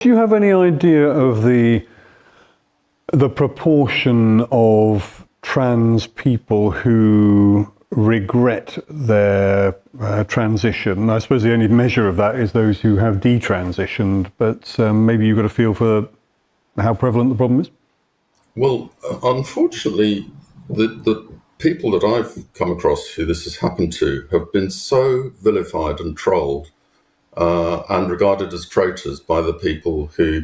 Do you have any idea of the proportion of trans people who regret their transition? I suppose the only measure of that is those who have detransitioned, but maybe you've got a feel for how prevalent the problem is? Well, unfortunately, the people that I've come across who this has happened to have been so vilified and trolled and regarded as traitors by the people who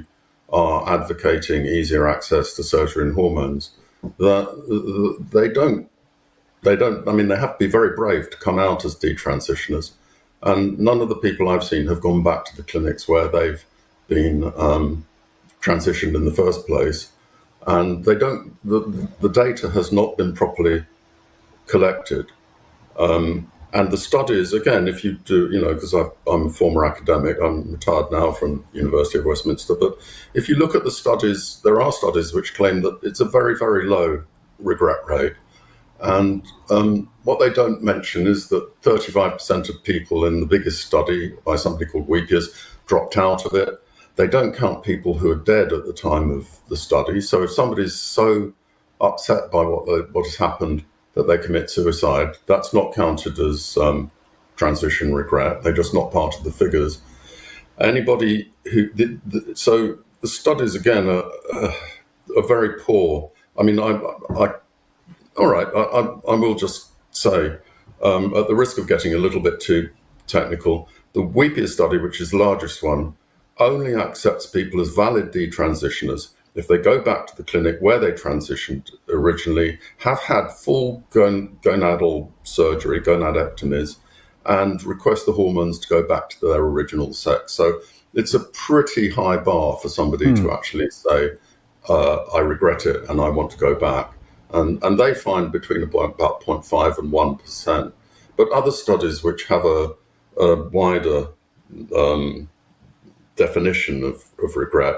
are advocating easier access to surgery and hormones that they don't, I mean, they have to be very brave to come out as detransitioners. And none of the people I've seen have gone back to the clinics where they've been transitioned in the first place. And they don't, the data has not been properly collected. And the studies, again, if you do, because I'm a former academic, I'm retired now from University of Westminster, but if you look at the studies, there are studies which claim that it's a very, very low regret rate. And what they don't mention is that 35% of people in the biggest study by somebody called Weepiers dropped out of it. They don't count people who are dead at the time of the study. So if somebody's so upset by what has happened that they commit suicide, that's not counted as transition regret. They're just not part of the figures. Anybody who did, so the studies again are very poor. I mean, I will just say, at the risk of getting a little bit too technical, the Weepier study, which is the largest one, only accepts people as valid detransitioners if they go back to the clinic where they transitioned originally, have had full gonadal surgery, gonadectomies, and request the hormones to go back to their original sex. So it's a pretty high bar for somebody to actually say, I regret it and I want to go back. And they find between about 0.5 and 1%. But other studies which have a wider definition of regret,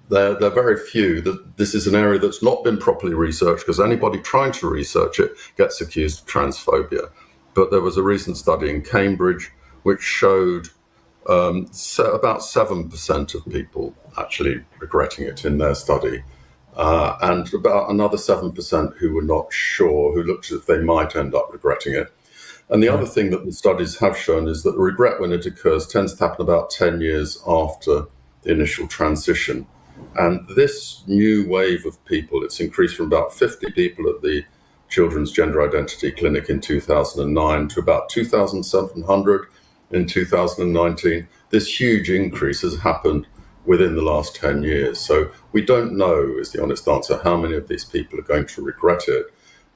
they're very few. This is an area that's not been properly researched because anybody trying to research it gets accused of transphobia. But there was a recent study in Cambridge which showed about 7% of people actually regretting it in their study. And about another 7% who were not sure, who looked as if they might end up regretting it. And the other thing that the studies have shown is that the regret, when it occurs, tends to happen about 10 years after the initial transition. And this new wave of people, it's increased from about 50 people at the Children's Gender Identity Clinic in 2009 to about 2,700 in 2019. This huge increase has happened within the last 10 years. So we don't know, is the honest answer, how many of these people are going to regret it.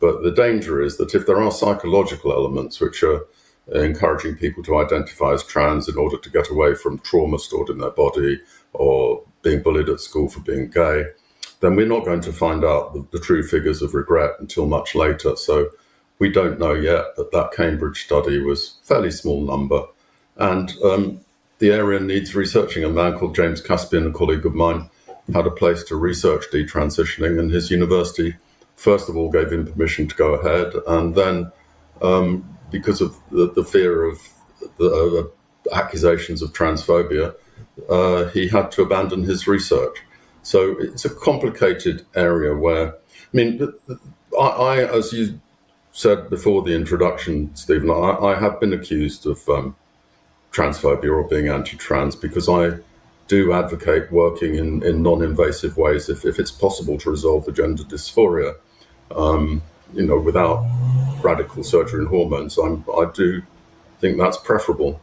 But the danger is that if there are psychological elements which are encouraging people to identify as trans in order to get away from trauma stored in their body or being bullied at school for being gay, then we're not going to find out the true figures of regret until much later. So we don't know yet, but that Cambridge study was a fairly small number. And the area needs researching. A man called James Caspian, a colleague of mine, had a place to research detransitioning, and his university first of all gave him permission to go ahead, and then because of the fear of the accusations of transphobia, he had to abandon his research. So it's a complicated area where, I mean, I as you said before the introduction, Stephen, I have been accused of transphobia or being anti-trans because I do advocate working in non-invasive ways if it's possible to resolve the gender dysphoria, without radical surgery and hormones. I do think that's preferable.